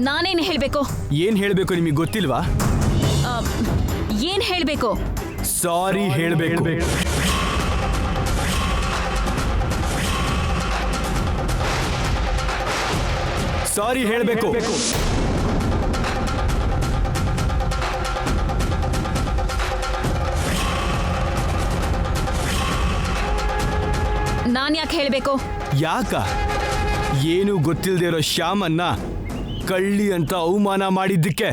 ನಾನೇನು ಹೇಳಬೇಕು? ಏನ್ ಹೇಳಬೇಕು ನಿಮಗೆ ಗೊತ್ತಿಲ್ವಾ? ಏನ್ ಹೇಳಬೇಕು? ಸಾರಿ ಹೇಳಬೇಕು. ಸಾರಿ ಹೇಳಬೇಕು. ನಾನ್ ಯಾಕೆ ಹೇಳಬೇಕು? ಯಾಕ? ಏನು ಗೊತ್ತಿಲ್ಲದೆ ಇರೋ ಶ್ಯಾಮನ್ನ ಕಳ್ಳಿ ಅಂತ ಅವಮಾನ ಮಾಡಿದ್ದಕ್ಕೆ.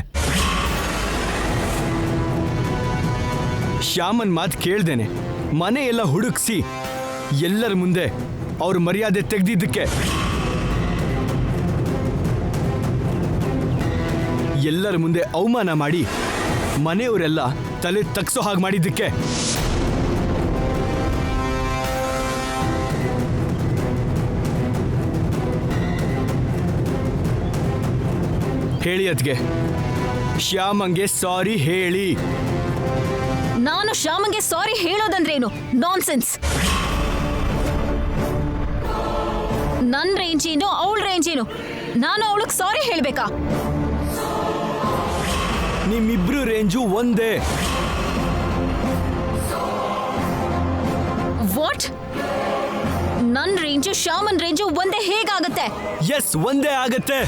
ಶ್ಯಾಮನ್ ಮಾತು ಕೇಳ್ದೇನೆ ಮನೆ ಎಲ್ಲ ಹುಡುಕ್ಸಿ ಎಲ್ಲರ ಮುಂದೆ ಅವ್ರ ಮರ್ಯಾದೆ ತೆಗೆದಿದ್ದಕ್ಕೆ. ಎಲ್ಲರ ಮುಂದೆ ಅವಮಾನ ಮಾಡಿ ಮನೆಯವರೆಲ್ಲ ತಲೆ ತಗ್ಸೋ ಹಾಗೆ ಮಾಡಿದ್ದಕ್ಕೆ. ಹೇಳಿ ಅದ್ಗೆ, ಶ್ಯಾಮಂಗೆ ಸಾರಿ ಹೇಳಿ. ನಾನು ಶ್ಯಾಮಂಗೆ ಸಾರಿ ಹೇಳೋದಂದ್ರೇನು? ನಾನ್ಸೆನ್ಸ್. ನನ್ ರೇಂಜ್ ಏನು, ಅವಳ ರೇಂಜ್ ಏನು? ನಾನು ಅವಳಿಗೆ ಸಾರಿ ಹೇಳ್ಬೇಕಾ? ನಿಮ್ಮಿಬ್ರು ರೇಂಜು ಒಂದೇ. ವಾಟ್? ನನ್ ರೇಂಜು ಶ್ಯಾಮನ್ ರೇಂಜು ಒಂದೇ ಹೇಗಾಗತ್ತೆ? ಎಸ್, ಒಂದೇ ಆಗತ್ತೆ.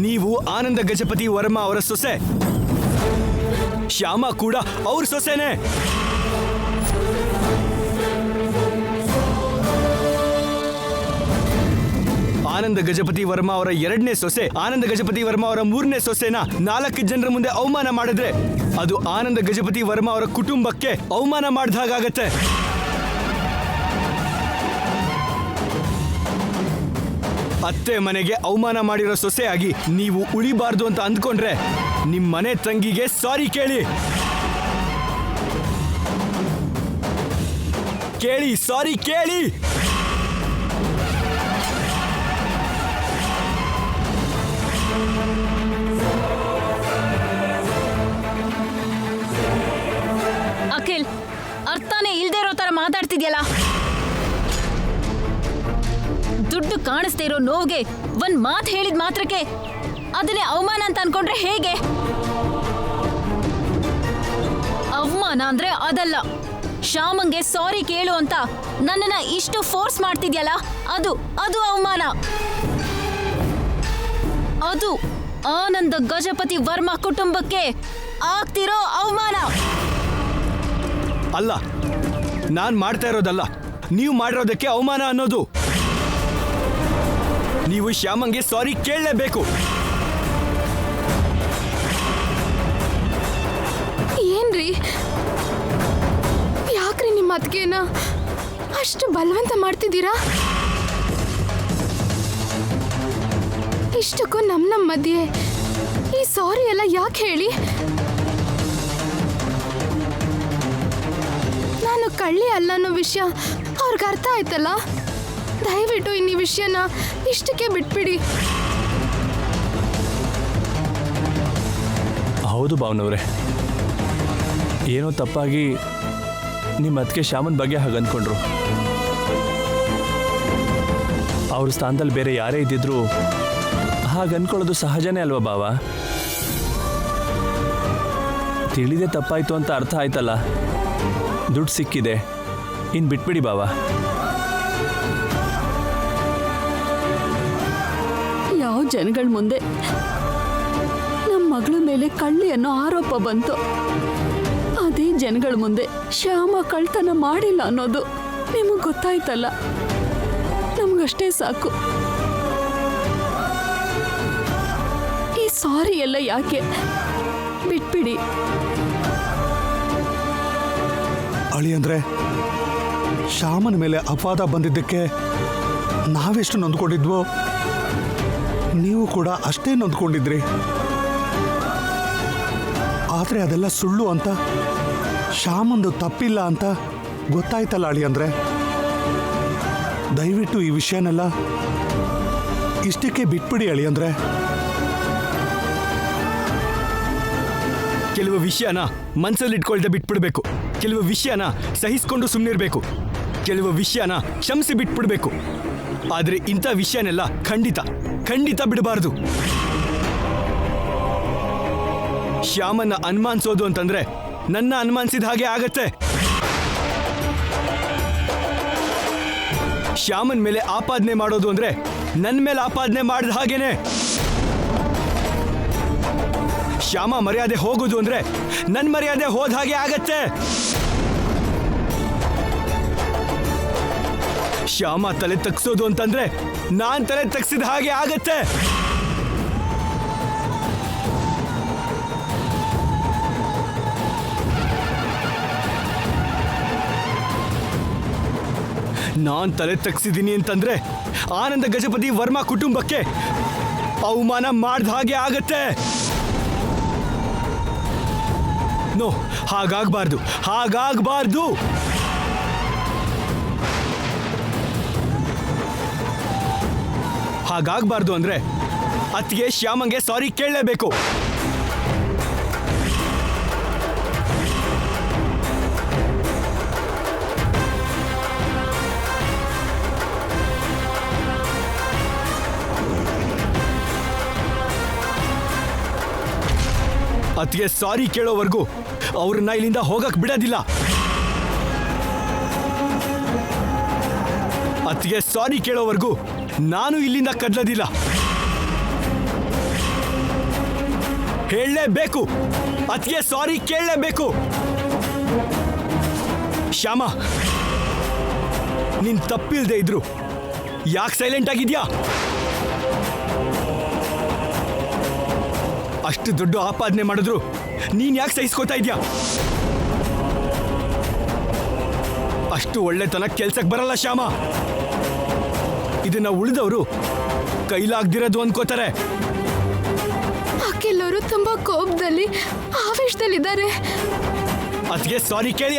ನೀವು ಆನಂದ ಗಜಪತಿ ವರ್ಮಾ ಅವರ ಸೊಸೆ, ಶ್ಯಾಮ ಕೂಡ ಅವ್ರ ಸೊಸೆನೆ. ಆನಂದ ಗಜಪತಿ ವರ್ಮಾ ಅವರ 2ನೇ ಸೊಸೆ ಆನಂದ ಗಜಪತಿ ವರ್ಮಾ ಅವರ 3ನೇ ಸೊಸೆನ 4 ಜನರ ಮುಂದೆ ಅವಮಾನ ಮಾಡಿದ್ರೆ ಅದು ಆನಂದ ಗಜಪತಿ ವರ್ಮಾ ಅವರ ಕುಟುಂಬಕ್ಕೆ ಅವಮಾನ ಮಾಡಿದ ಹಾಗಾಗತ್ತೆ. ಅತ್ತೆ ಮನೆಗೆ ಅವಮಾನ ಮಾಡಿರೋ ಸೊಸೆಯಾಗಿ ನೀವು ಉಳಿಬಾರ್ದು ಅಂತ ಅಂದ್ಕೊಂಡ್ರೆ ನಿಮ್ಮ ಮನೆ ತಂಗಿಗೆ ಸಾರಿ ಕೇಳಿ. ಸಾರಿ ಕೇಳಿ. ಅಖಿಲ್, ಅರ್ಥನೇ ಇಲ್ದೇ ಇರೋ ತರ ಮಾತಾಡ್ತಿದ್ಯಲ್ಲ. ದುಡ್ಡು ಕಾಣಿಸ್ದೇ ಇರೋ ನೋವ್ಗೆ ಒಂದ್ ಮಾತು ಹೇಳಿದ ಮಾತ್ರಕ್ಕೆ ಅದನ್ನೇ ಅವಮಾನ ಅಂತ ಅನ್ಕೊಂಡ್ರೆ ಹೇಗೆ? ಅವಮಾನ ಅಂದ್ರೆ ಅದಲ್ಲ. ಶ್ಯಾಮಂಗೆ ಸಾರಿ ಕೇಳು ಅಂತ ನನ್ನನ್ನ ಇಷ್ಟು ಫೋರ್ಸ್ ಮಾಡ್ತಿದ್ಯಲ್ಲ, ಅದು ಅವಮಾನ. ಅದು ಆನಂದ ಗಜಪತಿ ವರ್ಮಾ ಕುಟುಂಬಕ್ಕೆ ಆಗ್ತಿರೋ ಅವಮಾನ. ಅಲ್ಲ, ನಾನ್ ಮಾಡ್ತಾ ಇರೋದಲ್ಲ, ನೀವು ಮಾಡಿರೋದಕ್ಕೆ ಅವಮಾನ ಅನ್ನೋದು. ನೀವು ಶ್ಯಾಮಂಗೆ ಸಾರಿ ಕೇಳಲೇಬೇಕು. ಏನ್ರಿ, ಯಾಕ್ರಿ ನಿಮ್ಮ ಅತ್ತಿಗೆನ ಅಷ್ಟು ಬಲವಂತ ಮಾಡ್ತಿದ್ದೀರಾ? ಇಷ್ಟಕ್ಕೂ ನಮ್ಮ ಮಧ್ಯೆ ಈ ಸಾರಿ ಎಲ್ಲ ಯಾಕೆ ಹೇಳಿ? ನಾನು ಕಳ್ಳಿ ಅಲ್ಲ ಅನ್ನೋ ವಿಷಯ ಅವ್ರಿಗೆ ಅರ್ಥ ಆಯ್ತಲ್ಲ. ದಯವಿಟ್ಟು ಈ ವಿಷಯನ ಇಷ್ಟಕ್ಕೆ ಬಿಟ್ಬಿಡಿ. ಹೌದು ಭಾವನವ್ರೆ, ಏನೋ ತಪ್ಪಾಗಿ ನಿಮ್ಮ ಅತ್ತಿಗೆ ಶ್ಯಾಮನ್ ಬಗ್ಗೆ ಹಾಗೆ ಅಂದ್ಕೊಂಡ್ರು. ಅವ್ರ ಸ್ಥಾನದಲ್ಲಿ ಬೇರೆ ಯಾರೇ ಇದ್ದಿದ್ರು ಹಾಗೆ ಅಂದ್ಕೊಳ್ಳೋದು ಸಹಜನೇ ಅಲ್ವಾ ಭಾವ? ತಿಳಿದೇ ತಪ್ಪಾಯ್ತು ಅಂತ ಅರ್ಥ ಆಯ್ತಲ್ಲ, ದುಡ್ಡು ಸಿಕ್ಕಿದೆ, ಇನ್ನು ಬಿಟ್ಬಿಡಿ ಭಾವ. ಯಾವ ಜನಗಳ ಮುಂದೆ ನಮ್ಮ ಮಗಳ ಮೇಲೆ ಕಳ್ಳಿ ಅನ್ನೋ ಆರೋಪ ಬಂತು, ಅದೇ ಜನಗಳ ಮುಂದೆ ಶ್ಯಾಮ ಕಳ್ತನ ಮಾಡಿಲ್ಲ ಅನ್ನೋದು ನಿಮಗೆ ಗೊತ್ತಾಯ್ತಲ್ಲ, ನಮಗಷ್ಟೇ ಸಾಕು. ಈ ಸಾರಿ ಎಲ್ಲ ಯಾಕೆ? ಬಿಟ್ಬಿಡಿ. ಅಳಿ ಅಂದ್ರೆ ಶ್ಯಾಮನ ಮೇಲೆ ಅಪವಾದ ಬಂದಿದ್ದಕ್ಕೆ ನಾವೆಷ್ಟು ನೊಂದ್ಕೊಂಡಿದ್ವೋ ನೀವು ಕೂಡ ಅಷ್ಟೇ ನೊಂದ್ಕೊಂಡಿದ್ರಿ. ಆದರೆ ಅದೆಲ್ಲ ಸುಳ್ಳು ಅಂತ, ಶ್ಯಾಮಂದು ತಪ್ಪಿಲ್ಲ ಅಂತ ಗೊತ್ತಾಯ್ತಲ್ಲ ಅಳಿ ಅಂದ್ರೆ. ದಯವಿಟ್ಟು ಈ ವಿಷಯನೆಲ್ಲ ಇಷ್ಟಕ್ಕೆ ಬಿಟ್ಬಿಡಿ ಅಳಿ ಅಂದ್ರೆ. ಕೆಲವು ವಿಷಯನ ಮನಸ್ಸಲ್ಲಿ ಇಟ್ಕೊಳ್ದೆ ಬಿಟ್ಬಿಡ್ಬೇಕು. ಕೆಲವು ವಿಷಯನ ಸಹಿಸ್ಕೊಂಡು ಸುಮ್ಮನಿರ್ಬೇಕು. ಕೆಲವು ವಿಷಯನ ಕ್ಷಮಿಸಿ ಬಿಟ್ಬಿಡ್ಬೇಕು. ಆದ್ರೆ ಇಂಥ ವಿಷಯನೆಲ್ಲ ಖಂಡಿತ ಬಿಡಬಾರ್ದು. ಶ್ಯಾಮನ್ನ ಅನುಮಾನಿಸೋದು ಅಂತಂದ್ರೆ ನನ್ನ ಅನುಮಾನಿಸಿದ ಹಾಗೆ ಆಗತ್ತೆ. ಶ್ಯಾಮನ್ ಮೇಲೆ ಆಪಾದನೆ ಮಾಡೋದು ಅಂದ್ರೆ ನನ್ನ ಮೇಲೆ ಆಪಾದನೆ ಮಾಡಿದ ಹಾಗೇನೆ. ಶ್ಯಾಮ ಮರ್ಯಾದೆ ಹೋಗೋದು ಅಂದ್ರೆ ನನ್ನ ಮರ್ಯಾದೆ ಹೋದ ಹಾಗೆ ಆಗತ್ತೆ. ಶ್ಯಾಮ ತಲೆ ತಗ್ಸೋದು ಅಂತಂದ್ರೆ ನಾನ್ ತಲೆ ತಗ್ಸಿದ ಹಾಗೆ ಆಗತ್ತೆ. ನಾನ್ ತಲೆ ತಗ್ಸಿದ್ದೀನಿ ಅಂತಂದ್ರೆ ಆನಂದ ಗಜಪತಿ ವರ್ಮಾ ಕುಟುಂಬಕ್ಕೆ ಅವಮಾನ ಮಾಡಿದ ಹಾಗೆ ಆಗತ್ತೆ. ನೋ, ಹಾಗಾಗಬಾರ್ದು. ಹಾಗಾಗಬಾರ್ದು ಅಂದ್ರೆ ಅತ್ತಿಗೆ ಶ್ಯಾಮಂಗೆ ಸಾರಿ ಕೇಳಲೇಬೇಕು. ಅತ್ತಿಗೆ ಸಾರಿ ಕೇಳೋವರೆಗೂ ಅವ್ರನ್ನ ಇಲ್ಲಿಂದ ಹೋಗಕ್ ಬಿಡೋದಿಲ್ಲ. ಅತ್ತಿಗೆ ಸಾರಿ ಕೇಳೋವರೆಗೂ ನಾನು ಇಲ್ಲಿಂದ ಕದಲೋದಿಲ್ಲ. ಹೇಳಲೇಬೇಕು, ಅತ್ತಿಗೆ ಸಾರಿ ಕೇಳಲೇಬೇಕು. ಶ್ಯಾಮ, ನಿನ್ ತಪ್ಪಿಲ್ದೆ ಇದ್ರು ಯಾಕೆ ಸೈಲೆಂಟ್ ಆಗಿದ್ಯಾ? ಅಷ್ಟು ದೊಡ್ಡ ಆಪಾದನೆ ಮಾಡಿದ್ರು ನೀನ್ ಯಾಕೆ ಸಹಿಸ್ಕೋತಾ ಇದ್ಯಾ? ಅಷ್ಟು ಒಳ್ಳೆತನ ಕೆಲ್ಸಕ್ಕೆ ಬರಲ್ಲ ಶ್ಯಾಮ. ಇದನ್ನ ಉಳಿದವರು ಕೈಲಾಗ್ದಿರೋದು ಅನ್ಕೋತಾರೆ. ಅಖಿಲ್ ತುಂಬಾ ಕೋಪದಲ್ಲಿ ಆವೇಶದಲ್ಲಿದ್ದಾರೆ. ಅದ್ಗೆ ಸಾರಿ ಕೇಳಿ.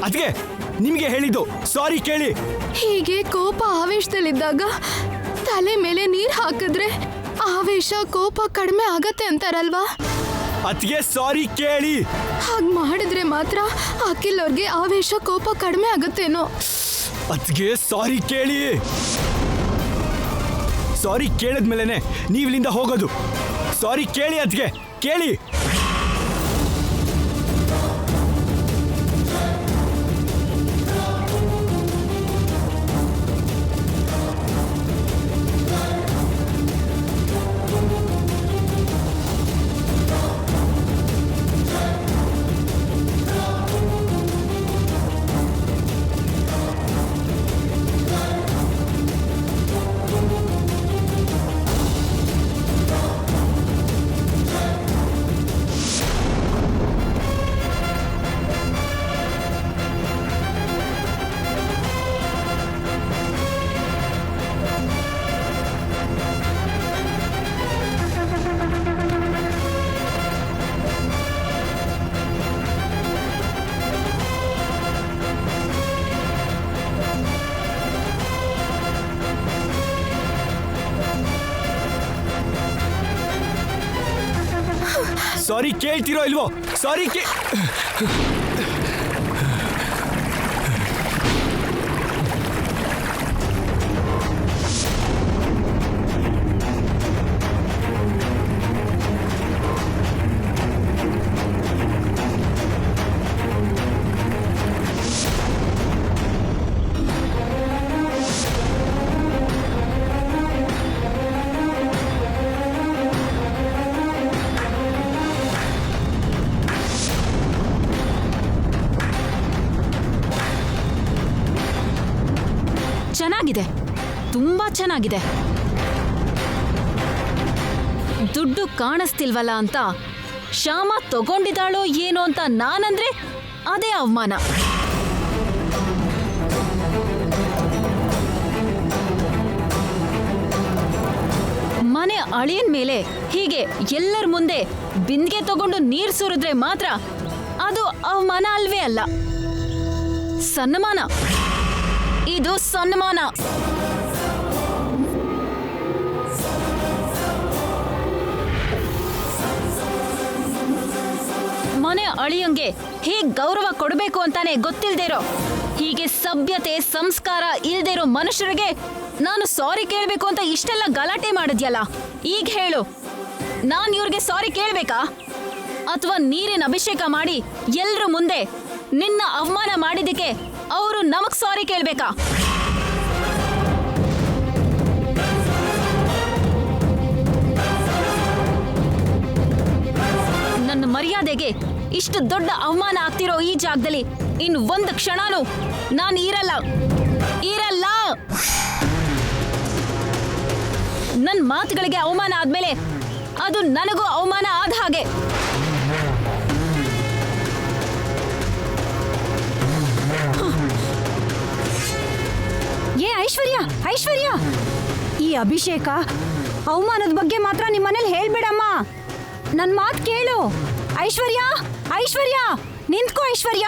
ಅದ್ಗೆ ನಿಮ್ಗೆ ಹೇಳಿದ್ದು ಸಾರಿ ಕೇಳಿ. ಹೀಗೆ ಕೋಪ ಆವೇಶದಲ್ಲಿದ್ದಾಗ ತಲೆ ಮೇಲೆ ನೀರ್ ಹಾಕಿದ್ರೆ ಆವೇಶ ಕೋಪ ಕಡಿಮೆ ಆಗತ್ತೆ ಅಂತಾರಲ್ವಾ? ಅದ್ಗೆ ಸಾರಿ ಕೇಳಿ. ಹಾಗ್ ಮಾಡಿದ್ರೆ ಮಾತ್ರ ಅಖಿಲ್ ಅವ್ರಿಗೆ ಆವೇಶ ಕೋಪ ಕಡಿಮೆ ಆಗತ್ತೇನೋ. ಅದ್ಗೆ ಸಾರಿ ಕೇಳಿ. ಸಾರಿ ಕೇಳಿದ್ಮೇಲೆನೆ ನೀವು ಇಲ್ಲಿಂದ ಹೋಗೋದು. ಸಾರಿ ಕೇಳಿ ಅದ್ಗೆ, ಕೇಳಿ. ಸಾರಿ ಕೇಳ್ತಿರೋ ಇಲ್ವೋ? ಸಾರಿ ಚೆನ್ನಾಗಿದೆ, ತುಂಬಾ ಚೆನ್ನಾಗಿದೆ. ದುಡ್ಡು ಕಾಣಿಸ್ತಿಲ್ವಲ್ಲ ಅಂತ ಶ್ಯಾಮ ತಗೊಂಡಿದ್ದಾಳೋ ಏನೋ ಅಂತ ನಾನಂದ್ರೆ ಅದೇ ಅವಮಾನ. ಮನೆ ಅಳಿಯನ್ ಮೇಲೆ ಹೀಗೆ ಎಲ್ಲರ ಮುಂದೆ ಬಿಂದಿಗೆ ತಗೊಂಡು ನೀರ್ ಸುರಿದ್ರೆ ಮಾತ್ರ ಅದು ಅವಮಾನ ಅಲ್ವೇ ಅಲ್ಲ, ಸನ್ಮಾನ. ಇದು ಸನ್ಮಾನ. ಮನೆ ಅಳಿಯಂಗೆ ಹೀಗ್ ಗೌರವ ಕೊಡಬೇಕು ಅಂತಾನೆ ಗೊತ್ತಿಲ್ದೇ ಇರೋ, ಹೀಗೆ ಸಭ್ಯತೆ ಸಂಸ್ಕಾರ ಇಲ್ದೇ ಇರೋ ಮನುಷ್ಯರಿಗೆ ನಾನು ಸಾರಿ ಕೇಳ್ಬೇಕು ಅಂತ ಇಷ್ಟೆಲ್ಲ ಗಲಾಟೆ ಮಾಡಿದ್ಯಲ್ಲ, ಈಗ ಹೇಳು, ನಾನ್ ಇವ್ರಿಗೆ ಸಾರಿ ಕೇಳ್ಬೇಕಾ ಅಥವಾ ನೀರಿನ ಅಭಿಷೇಕ ಮಾಡಿ ಎಲ್ರ ಮುಂದೆ ನಿನ್ನ ಅವಮಾನ ಮಾಡಿದಕ್ಕೆ ಅವರು ನಮಗ್ ಸಾರಿ ಕೇಳ್ಬೇಕಾ? ನನ್ನ ಮರ್ಯಾದೆಗೆ ಇಷ್ಟು ದೊಡ್ಡ ಅವಮಾನ ಆಗ್ತಿರೋ ಈ ಜಾಗದಲ್ಲಿ ಇನ್ ಒಂದು ಕ್ಷಣನೂ ನಾನು ಇರಲ್ಲ. ನನ್ನ ಮಾತುಗಳಿಗೆ ಅವಮಾನ ಆದ್ಮೇಲೆ ಅದು ನನಗೂ ಅವಮಾನ ಆದ ಹಾಗೆ. ಐಶ್ವರ್ಯ, ಈ ಅಭಿಷೇಕ ಅವಮಾನದ ಬಗ್ಗೆ ಮಾತ್ರ ನಿಮ್ಮ ಮನೇಲಿ ಹೇಳ್ಬೇಡಮ್ಮ. ನನ್ನ ಮಾತು ಕೇಳು. ಐಶ್ವರ್ಯ, ನಿಂತ್ಕೋ ಐಶ್ವರ್ಯ.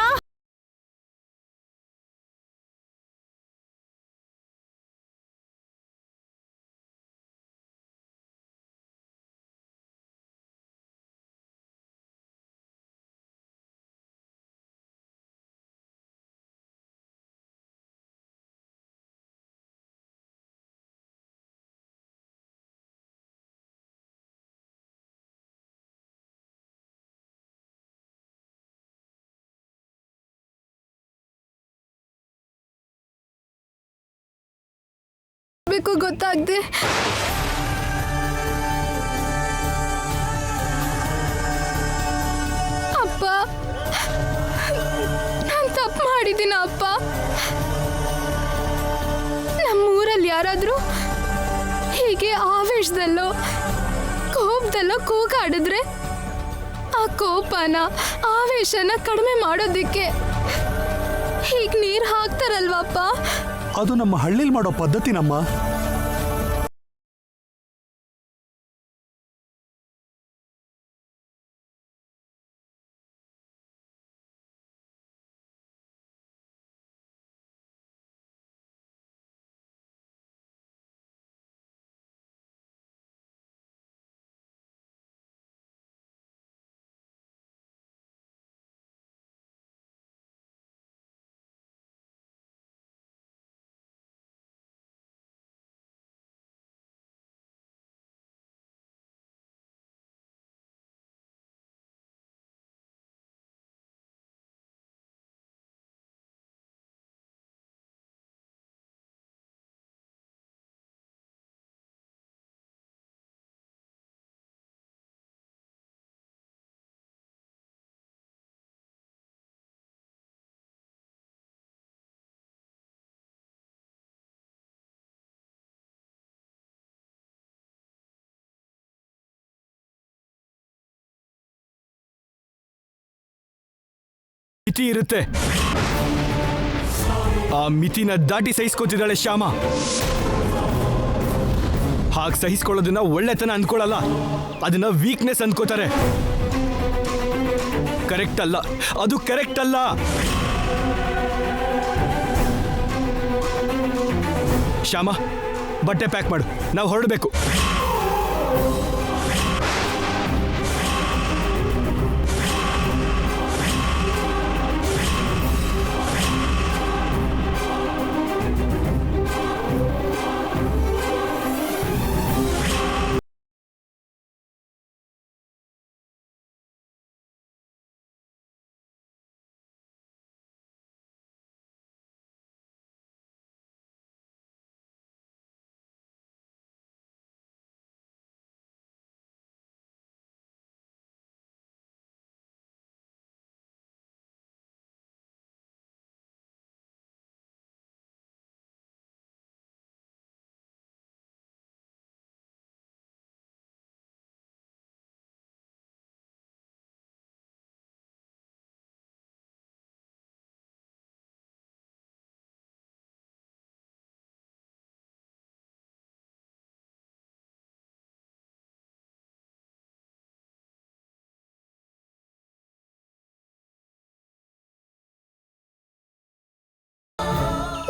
ಬೇಕು ಗೊತ್ತಾಗ್ದೆ ಅಪ್ಪ, ನಾನು ತಪ್ಪು ಮಾಡಿದ್ದೀನ ಅಪ್ಪ. ನಮ್ಮೂರಲ್ಲಿ ಯಾರಾದ್ರೂ ಹೀಗೆ ಆವೇಶದಲ್ಲೋ ಕೋಪದಲ್ಲೋ ಕೂಗಾಡಿದ್ರೆ ಆ ಕೋಪನ ಆವೇಶನ ಕಡಿಮೆ ಮಾಡೋದಿಕ್ಕೆ ಹೀಗೆ ನೀರು ಹಾಕ್ತಾರಲ್ವಪ್ಪ. ಅದು ನಮ್ಮ ಹಳ್ಳಿಲಿ ಮಾಡೋ ಪದ್ಧತಿನಮ್ಮ. ಮಿತಿ ಇರುತ್ತೆ. ಆ ಮಿತಿನ ದಾಟಿ ಸಹಿಸ್ಕೋತಿದ್ದಾಳೆ ಶ್ಯಾಮ. ಹಾಗೆ ಸಹಿಸ್ಕೊಳ್ಳೋದನ್ನ ಒಳ್ಳೆತನ ಅಂದ್ಕೊಳ್ಳಲ್ಲ, ಅದನ್ನ ವೀಕ್ನೆಸ್ ಅಂದ್ಕೋತಾರೆ. ಕರೆಕ್ಟ್ ಅಲ್ಲ, ಅದು ಕರೆಕ್ಟ್ ಅಲ್ಲ. ಶ್ಯಾಮ, ಬಟ್ಟೆ ಪ್ಯಾಕ್ ಮಾಡು, ನಾವು ಹೊರಡಬೇಕು.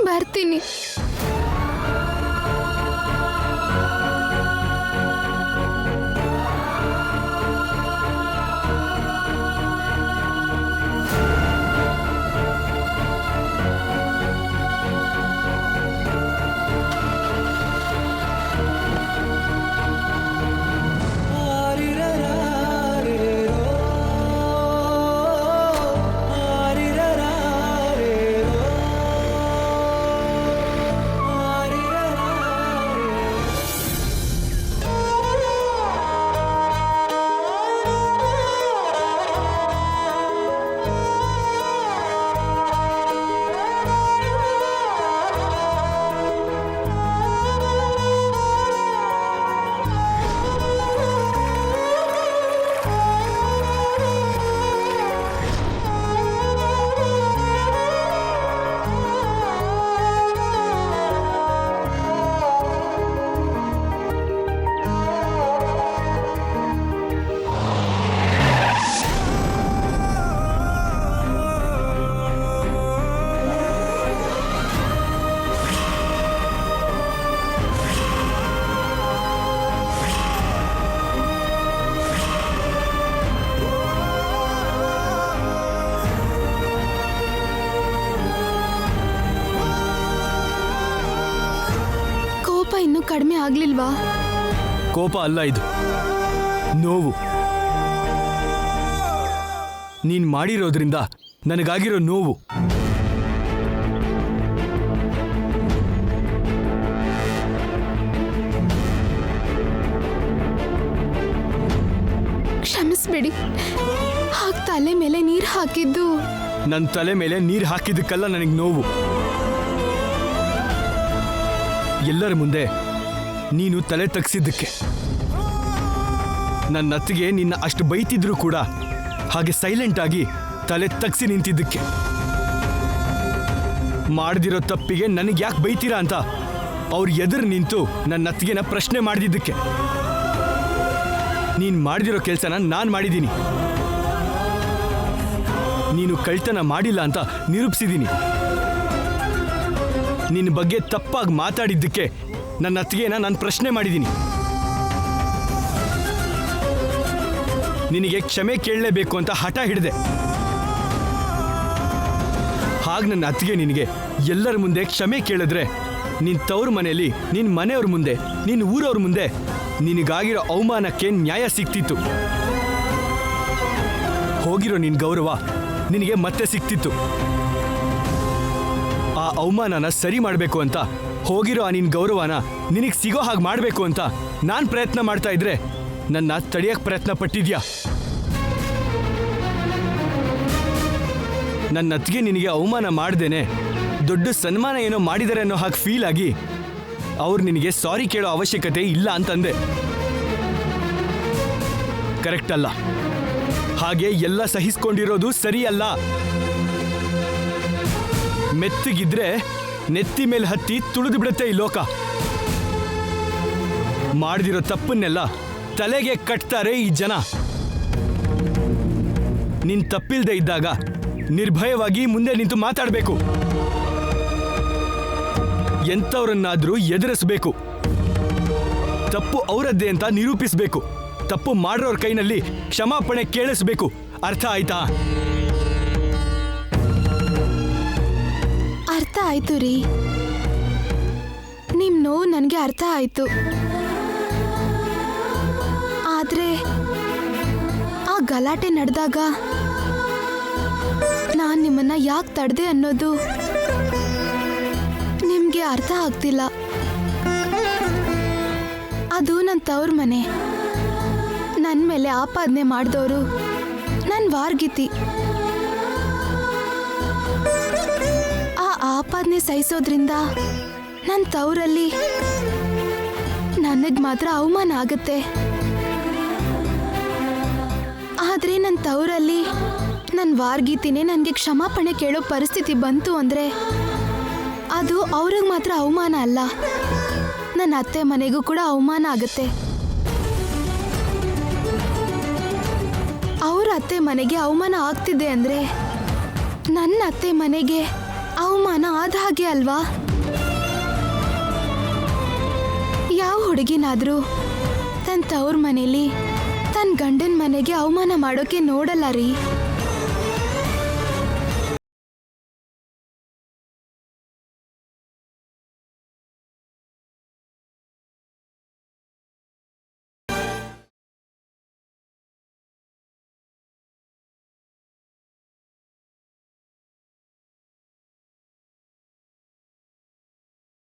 ಬರ್ತೀನಿ. ಇನ್ನೂ ಕಡಿಮೆ ಆಗ್ಲಿಲ್ವಾ? ಕೋಪ ಅಲ್ಲ ಇದು, ನೋವು. ನೀನ್ ಮಾಡಿರೋದ್ರಿಂದ ನನಗಾಗಿರೋ ನೋವು. ಕ್ಷಮಿಸ್ಬಿಡಿ. ಹಾಗೆ ತಲೆ ಮೇಲೆ ನೀರು ಹಾಕಿದ್ದು ನನ್ನ ತಲೆ ಮೇಲೆ ನೀರು ಹಾಕಿದ್ದಕ್ಕಲ್ಲ ನನಗೆ ನೋವು. ಎಲ್ಲರ ಮುಂದೆ ನೀನು ತಲೆ ತಗ್ಸಿದ್ದಕ್ಕೆ. ನನ್ನ ಅತ್ತಿಗೆ ನಿನ್ನ ಅಷ್ಟು ಬೈತಿದ್ರು ಕೂಡ ಹಾಗೆ ಸೈಲೆಂಟ್ ಆಗಿ ತಲೆ ತಗ್ಸಿ ನಿಂತಿದ್ದಕ್ಕೆ. ಮಾಡದಿರೋ ತಪ್ಪಿಗೆ ನನಗೆ ಯಾಕೆ ಬೈತೀರಾ ಅಂತ ಅವ್ರ ಎದುರು ನಿಂತು ನನ್ನ ಅತ್ತಿಗೆನ ಪ್ರಶ್ನೆ ಮಾಡಿದ್ದಕ್ಕೆ. ನೀನು ಮಾಡದಿರೋ ಕೆಲಸನ ನಾನು ಮಾಡಿದ್ದೀನಿ. ನೀನು ಕಳ್ತನ ಮಾಡಿಲ್ಲ ಅಂತ ನಿರೂಪಿಸಿದ್ದೀನಿ. ನಿನ್ನ ಬಗ್ಗೆ ತಪ್ಪಾಗಿ ಮಾತಾಡಿದ್ದಕ್ಕೆ ನನ್ನ ಅತ್ತಿಗೆನ ನಾನು ಪ್ರಶ್ನೆ ಮಾಡಿದ್ದೀನಿ. ನಿನಗೆ ಕ್ಷಮೆ ಕೇಳಲೇಬೇಕು ಅಂತ ಹಠ ಹಿಡಿದೆ. ಹಾಗೆ ನನ್ನ ಅತ್ತಿಗೆ ನಿನಗೆ ಎಲ್ಲರ ಮುಂದೆ ಕ್ಷಮೆ ಕೇಳಿದ್ರೆ ನಿನ್ನ ತವ್ರ ಮನೆಯಲ್ಲಿ, ನಿನ್ನ ಮನೆಯವ್ರ ಮುಂದೆ, ನಿನ್ನ ಊರವ್ರ ಮುಂದೆ ನಿನಗಾಗಿರೋ ಅವಮಾನಕ್ಕೆ ನ್ಯಾಯ ಸಿಕ್ತಿತ್ತು. ಹೋಗಿರೋ ನಿನ್ನ ಗೌರವ ನಿನಗೆ ಮತ್ತೆ ಸಿಕ್ತಿತ್ತು. ಆ ಅವಮಾನನ ಸರಿ ಮಾಡಬೇಕು ಅಂತ ಹೋಗಿರೋ ಆ ನಿನ್ನ ಗೌರವನ ನಿನಗೆ ಸಿಗೋ ಹಾಗೆ ಮಾಡಬೇಕು ಅಂತ ನಾನು ಪ್ರಯತ್ನ ಮಾಡ್ತಾ ಇದ್ರೆ ನನ್ನ ತಡೆಯಕ್ಕೆ ಪ್ರಯತ್ನ ಪಟ್ಟಿದ್ಯಾ? ನನ್ನ ಅತ್ತಿಗೆ ನಿನಗೆ ಅವಮಾನ ಮಾಡ್ದೇನೆ ದೊಡ್ಡ ಸನ್ಮಾನ ಏನೋ ಮಾಡಿದರೆ ಅನ್ನೋ ಹಾಗೆ ಫೀಲ್ ಆಗಿ ಅವ್ರು ನಿನಗೆ ಸಾರಿ ಕೇಳೋ ಅವಶ್ಯಕತೆ ಇಲ್ಲ ಅಂತಂದೆ. ಕರೆಕ್ಟ್ ಅಲ್ಲ. ಹಾಗೆ ಎಲ್ಲ ಸಹಿಸ್ಕೊಂಡಿರೋದು ಸರಿ ಅಲ್ಲ. ಮೆತ್ತಗಿದ್ರೆ ನೆತ್ತಿ ಮೇಲೆ ಹತ್ತಿ ತುಳಿದು ಬಿಡುತ್ತೆ ಈ ಲೋಕ. ಮಾಡ್ದಿರೋ ತಪ್ಪನ್ನೆಲ್ಲ ತಲೆಗೆ ಕಟ್ತಾರೆ ಈ ಜನ. ನೀನ್ ತಪ್ಪಿಲ್ದೆ ಇದ್ದಾಗ ನಿರ್ಭಯವಾಗಿ ಮುಂದೆ ನಿಂತು ಮಾತಾಡಬೇಕು. ಎಂಥವ್ರನ್ನಾದ್ರೂ ಎದುರಿಸಬೇಕು. ತಪ್ಪು ಅವರದ್ದೇ ಅಂತ ನಿರೂಪಿಸಬೇಕು. ತಪ್ಪು ಮಾಡೋರ ಕೈನಲ್ಲಿ ಕ್ಷಮಾಪಣೆ ಕೇಳಿಸ್ಬೇಕು. ಅರ್ಥ ಆಯ್ತಾ? ಅರ್ಥ ಆಯ್ತು ರೀ. ನಿಮ್ ನೋವು ನನಗೆ ಅರ್ಥ ಆಯ್ತು. ಆದ್ರೆ ಆ ಗಲಾಟೆ ನಡೆದಾಗ ನಾನ್ ನಿಮ್ಮನ್ನ ಯಾಕೆ ತಡೆದೆ ಅನ್ನೋದು ನಿಮ್ಗೆ ಅರ್ಥ ಆಗ್ತಿಲ್ಲ. ಅದು ನನ್ನ ತವ್ರ ಮನೆ. ನನ್ನ ಮೇಲೆ ಆಪಾದನೆ ಮಾಡಿದವರು ನನ್ನ ವಾರ್ಗಿತಿ. ಆ ಆಪಾದನೆ ಸಹಿಸೋದ್ರಿಂದ ನನ್ನ ತವರಲ್ಲಿ ನನಗೆ ಮಾತ್ರ ಅವಮಾನ ಆಗುತ್ತೆ. ಆದರೆ ನನ್ನ ತವರಲ್ಲಿ ನನ್ನ ವಾರ್ಗೀತಿನೇ ನನಗೆ ಕ್ಷಮಾಪಣೆ ಕೇಳೋ ಪರಿಸ್ಥಿತಿ ಬಂತು ಅಂದರೆ ಅದು ಅವ್ರಿಗೆ ಮಾತ್ರ ಅವಮಾನ ಅಲ್ಲ, ನನ್ನ ಅತ್ತೆ ಮನೆಗೂ ಕೂಡ ಅವಮಾನ ಆಗುತ್ತೆ. ಅವ್ರ ಅತ್ತೆ ಮನೆಗೆ ಅವಮಾನ ಆಗ್ತಿದೆ ಅಂದರೆ ನನ್ನ ಅತ್ತೆ ಮನೆಗೆ ಅವಮಾನ ಆದ ಹಾಗೆ ಅಲ್ವಾ? ಯಾವ ಹುಡುಗಿನಾದ್ರೂ ತನ್ನ ತವ್ರ ಮನೇಲಿ ತನ್ನ ಗಂಡನ ಮನೆಗೆ ಅವಮಾನ ಮಾಡೋಕೆ ನೋಡಲ್ಲ ರೀ.